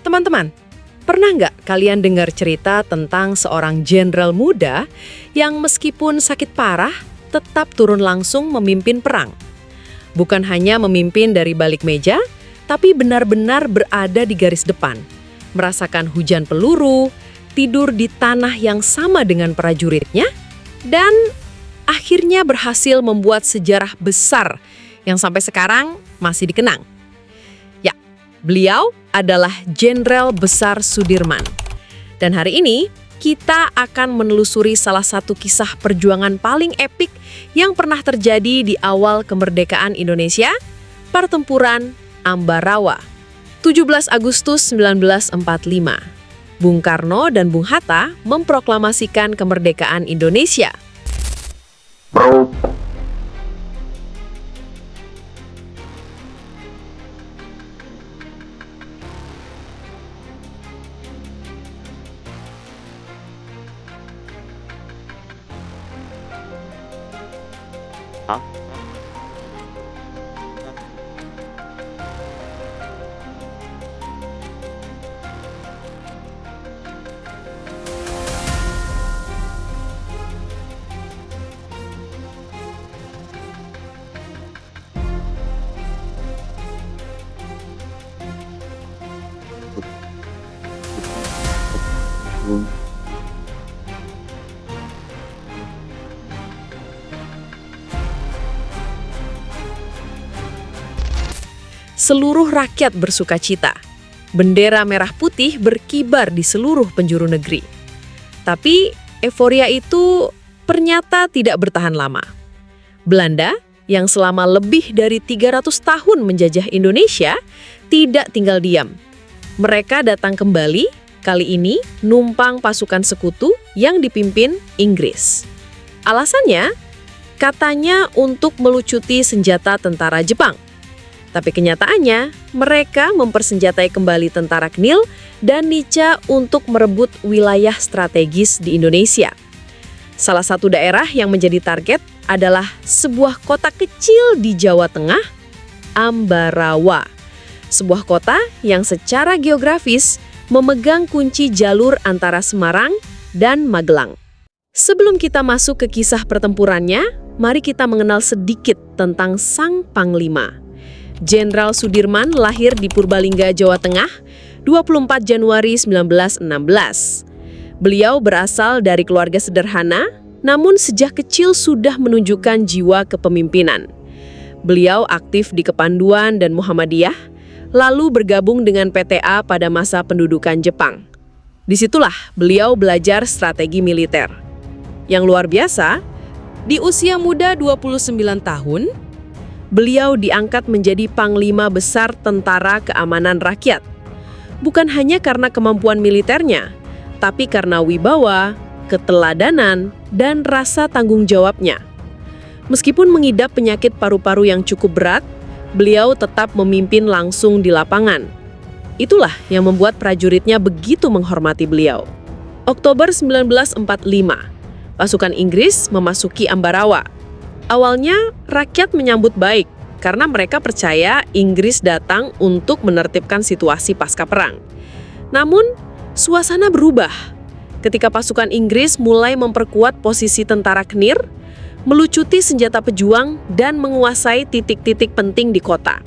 Teman-teman, pernah nggak kalian dengar cerita tentang seorang jenderal muda yang meskipun sakit parah, tetap turun langsung memimpin perang? Bukan hanya memimpin dari balik meja, tapi benar-benar berada di garis depan, merasakan hujan peluru, tidur di tanah yang sama dengan prajuritnya, dan akhirnya berhasil membuat sejarah besar yang sampai sekarang masih dikenang. Ya, beliau adalah Jenderal Besar Sudirman. Dan hari ini kita akan menelusuri salah satu kisah perjuangan paling epik yang pernah terjadi di awal kemerdekaan Indonesia, Pertempuran Ambarawa, 17 Agustus 1945. Bung Karno dan Bung Hatta memproklamasikan kemerdekaan Indonesia. Bro. Hah? Seluruh rakyat bersukacita. Bendera merah putih berkibar di seluruh penjuru negeri. Tapi euforia itu ternyata tidak bertahan lama. Belanda yang selama lebih dari 300 tahun menjajah Indonesia tidak tinggal diam. Mereka datang kembali, kali ini numpang pasukan sekutu yang dipimpin Inggris. Alasannya, katanya untuk melucuti senjata tentara Jepang. Tapi kenyataannya, mereka mempersenjatai kembali tentara KNIL dan Nica untuk merebut wilayah strategis di Indonesia. Salah satu daerah yang menjadi target adalah sebuah kota kecil di Jawa Tengah, Ambarawa. Sebuah kota yang secara geografis memegang kunci jalur antara Semarang dan Magelang. Sebelum kita masuk ke kisah pertempurannya, mari kita mengenal sedikit tentang Sang Panglima. Jenderal Sudirman lahir di Purbalingga, Jawa Tengah, 24 Januari 1916. Beliau berasal dari keluarga sederhana, namun sejak kecil sudah menunjukkan jiwa kepemimpinan. Beliau aktif di Kepanduan dan Muhammadiyah, lalu bergabung dengan PTA pada masa pendudukan Jepang. Disitulah beliau belajar strategi militer. Yang luar biasa, di usia muda 29 tahun, beliau diangkat menjadi Panglima Besar Tentara Keamanan Rakyat. Bukan hanya karena kemampuan militernya, tapi karena wibawa, keteladanan, dan rasa tanggung jawabnya. Meskipun mengidap penyakit paru-paru yang cukup berat, beliau tetap memimpin langsung di lapangan. Itulah yang membuat prajuritnya begitu menghormati beliau. Oktober 1945, pasukan Inggris memasuki Ambarawa. Awalnya, rakyat menyambut baik karena mereka percaya Inggris datang untuk menertibkan situasi pasca perang. Namun, suasana berubah ketika pasukan Inggris mulai memperkuat posisi tentara KNIR, melucuti senjata pejuang, dan menguasai titik-titik penting di kota.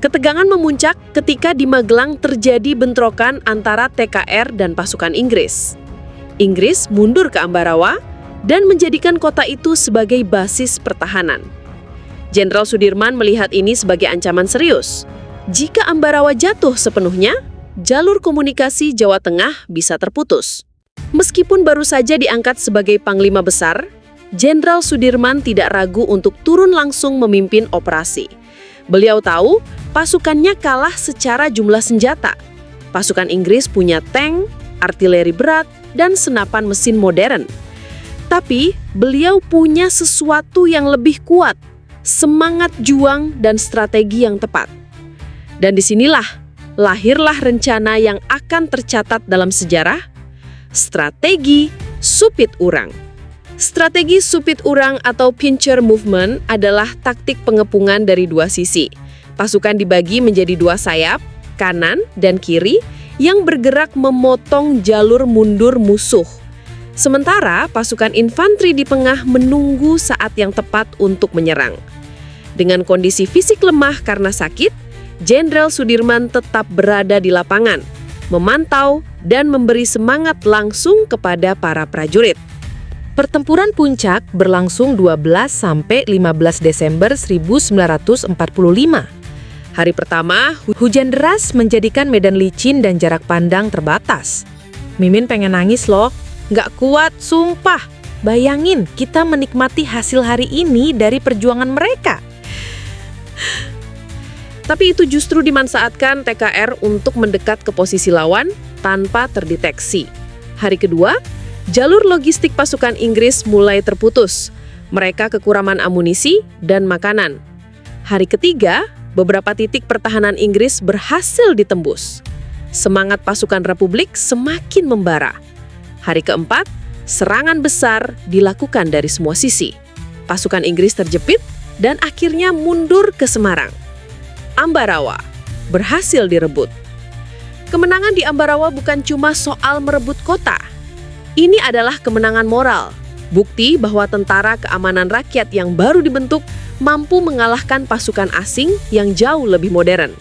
Ketegangan memuncak ketika di Magelang terjadi bentrokan antara TKR dan pasukan Inggris. Inggris mundur ke Ambarawa dan menjadikan kota itu sebagai basis pertahanan. Jenderal Sudirman melihat ini sebagai ancaman serius. Jika Ambarawa jatuh sepenuhnya, jalur komunikasi Jawa Tengah bisa terputus. Meskipun baru saja diangkat sebagai Panglima Besar, Jenderal Sudirman tidak ragu untuk turun langsung memimpin operasi. Beliau tahu pasukannya kalah secara jumlah senjata. Pasukan Inggris punya tank, artileri berat, dan senapan mesin modern. Tapi beliau punya sesuatu yang lebih kuat, semangat juang dan strategi yang tepat. Dan disinilah lahirlah rencana yang akan tercatat dalam sejarah, strategi Supit Urang. Strategi Supit Urang atau pincer movement adalah taktik pengepungan dari dua sisi. Pasukan dibagi menjadi dua sayap, kanan dan kiri yang bergerak memotong jalur mundur musuh. Sementara pasukan infanteri di tengah menunggu saat yang tepat untuk menyerang. Dengan kondisi fisik lemah karena sakit, Jenderal Sudirman tetap berada di lapangan, memantau dan memberi semangat langsung kepada para prajurit. Pertempuran puncak berlangsung 12–15 Desember 1945. Hari pertama, Hujan deras menjadikan medan licin dan jarak pandang terbatas. Mimin pengen nangis loh, nggak kuat, sumpah. Bayangin kita menikmati hasil hari ini dari perjuangan mereka. tapi itu justru dimanfaatkan TKR untuk mendekat ke posisi lawan tanpa terdeteksi. Hari kedua, jalur logistik pasukan Inggris mulai terputus. Mereka kekurangan amunisi dan makanan. Hari ketiga, beberapa titik pertahanan Inggris berhasil ditembus. Semangat pasukan Republik semakin membara. Hari keempat, serangan besar dilakukan dari semua sisi. Pasukan Inggris terjepit dan akhirnya mundur ke Semarang. Ambarawa berhasil direbut. Kemenangan di Ambarawa bukan cuma soal merebut kota. Ini adalah kemenangan moral, bukti bahwa Tentara Keamanan Rakyat yang baru dibentuk mampu mengalahkan pasukan asing yang jauh lebih modern.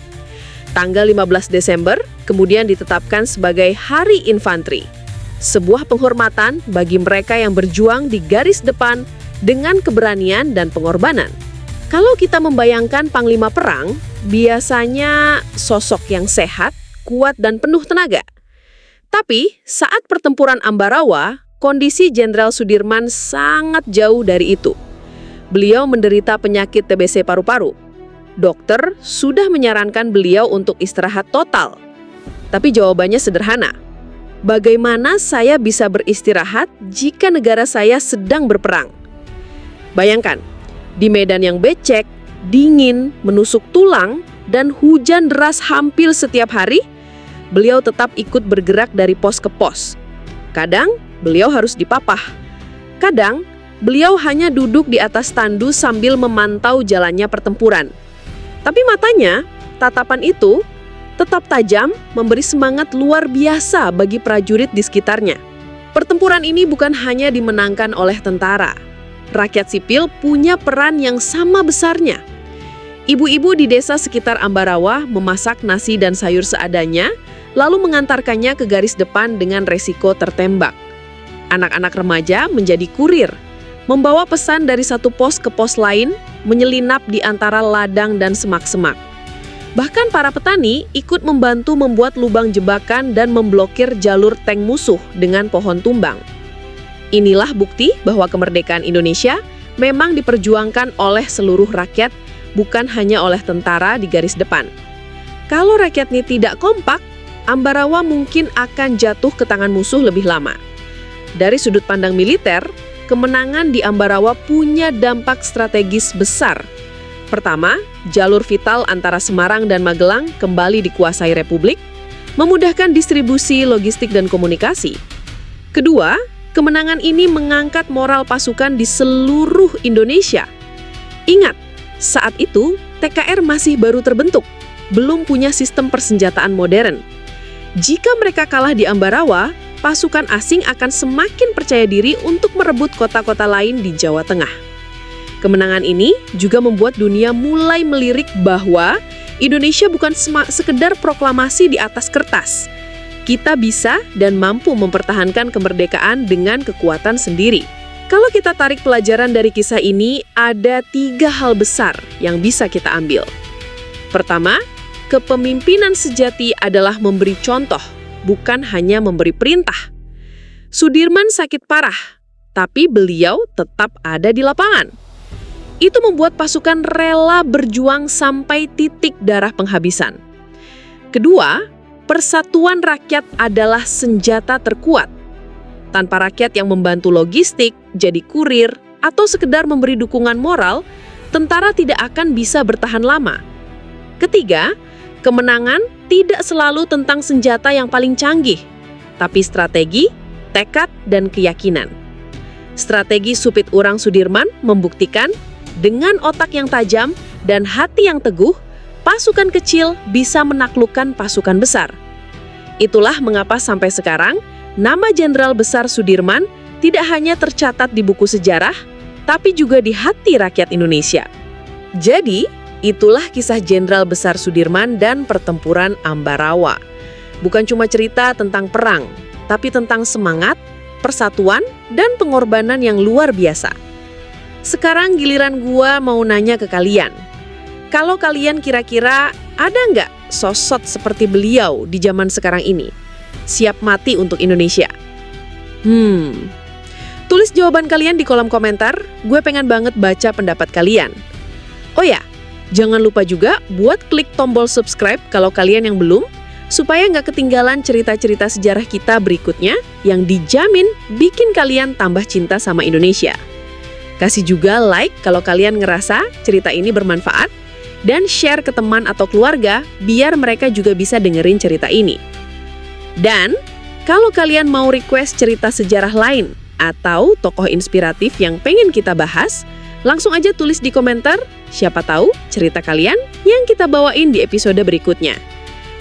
Tanggal 15 Desember kemudian ditetapkan sebagai Hari Infanteri, sebuah penghormatan bagi mereka yang berjuang di garis depan dengan keberanian dan pengorbanan. Kalau kita membayangkan panglima perang, biasanya sosok yang sehat, kuat, dan penuh tenaga. Tapi saat pertempuran Ambarawa, kondisi Jenderal Sudirman sangat jauh dari itu. Beliau menderita penyakit TBC paru-paru. Dokter sudah menyarankan beliau untuk istirahat total. Tapi jawabannya sederhana. Bagaimana saya bisa beristirahat jika negara saya sedang berperang? Bayangkan, di medan yang becek, dingin, menusuk tulang, dan hujan deras hampir setiap hari, beliau tetap ikut bergerak dari pos ke pos. Kadang, beliau harus dipapah. Kadang, beliau hanya duduk di atas tandu sambil memantau jalannya pertempuran. Tapi matanya, tatapan itu, tetap tajam, memberi semangat luar biasa bagi prajurit di sekitarnya. Pertempuran ini bukan hanya dimenangkan oleh tentara. Rakyat sipil punya peran yang sama besarnya. Ibu-ibu di desa sekitar Ambarawa memasak nasi dan sayur seadanya, lalu mengantarkannya ke garis depan dengan resiko tertembak. Anak-anak remaja menjadi kurir, membawa pesan dari satu pos ke pos lain, menyelinap di antara ladang dan semak-semak. Bahkan para petani ikut membantu membuat lubang jebakan dan memblokir jalur tank musuh dengan pohon tumbang. Inilah bukti bahwa kemerdekaan Indonesia memang diperjuangkan oleh seluruh rakyat, bukan hanya oleh tentara di garis depan. Kalau rakyatnya tidak kompak, Ambarawa mungkin akan jatuh ke tangan musuh lebih lama. Dari sudut pandang militer, kemenangan di Ambarawa punya dampak strategis besar. Pertama, jalur vital antara Semarang dan Magelang kembali dikuasai Republik, memudahkan distribusi logistik dan komunikasi. Kedua, kemenangan ini mengangkat moral pasukan di seluruh Indonesia. Ingat, saat itu TKR masih baru terbentuk, belum punya sistem persenjataan modern. Jika mereka kalah di Ambarawa, pasukan asing akan semakin percaya diri untuk merebut kota-kota lain di Jawa Tengah. Kemenangan ini juga membuat dunia mulai melirik bahwa Indonesia bukan sekedar proklamasi di atas kertas. Kita bisa dan mampu mempertahankan kemerdekaan dengan kekuatan sendiri. Kalau kita tarik pelajaran dari kisah ini, ada 3 hal besar yang bisa kita ambil. Pertama, kepemimpinan sejati adalah memberi contoh, bukan hanya memberi perintah. Sudirman sakit parah, tapi beliau tetap ada di lapangan. Itu membuat pasukan rela berjuang sampai titik darah penghabisan. Kedua, persatuan rakyat adalah senjata terkuat. Tanpa rakyat yang membantu logistik, jadi kurir, atau sekedar memberi dukungan moral, tentara tidak akan bisa bertahan lama. Ketiga, kemenangan tidak selalu tentang senjata yang paling canggih, tapi strategi, tekad, dan keyakinan. Strategi Supit Urang Sudirman membuktikan dengan otak yang tajam dan hati yang teguh, pasukan kecil bisa menaklukkan pasukan besar. Itulah mengapa sampai sekarang, nama Jenderal Besar Sudirman tidak hanya tercatat di buku sejarah, tapi juga di hati rakyat Indonesia. Jadi, itulah kisah Jenderal Besar Sudirman dan pertempuran Ambarawa. Bukan cuma cerita tentang perang, tapi tentang semangat, persatuan, dan pengorbanan yang luar biasa. Sekarang giliran gua mau nanya ke kalian. Kalau kalian kira-kira ada nggak sosok seperti beliau di zaman sekarang ini? Siap mati untuk Indonesia? Tulis jawaban kalian di kolom komentar, gue pengen banget baca pendapat kalian. Oh ya, jangan lupa juga buat klik tombol subscribe kalau kalian yang belum, supaya nggak ketinggalan cerita-cerita sejarah kita berikutnya yang dijamin bikin kalian tambah cinta sama Indonesia. Kasih juga like kalau kalian ngerasa cerita ini bermanfaat, dan share ke teman atau keluarga biar mereka juga bisa dengerin cerita ini. Dan kalau kalian mau request cerita sejarah lain atau tokoh inspiratif yang pengen kita bahas, langsung aja tulis di komentar, siapa tahu cerita kalian yang kita bawain di episode berikutnya.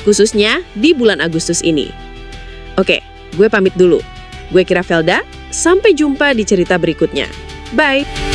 Khususnya di bulan Agustus ini. Oke, gue pamit dulu. Gue Kira Felda, sampai jumpa di cerita berikutnya. Bye!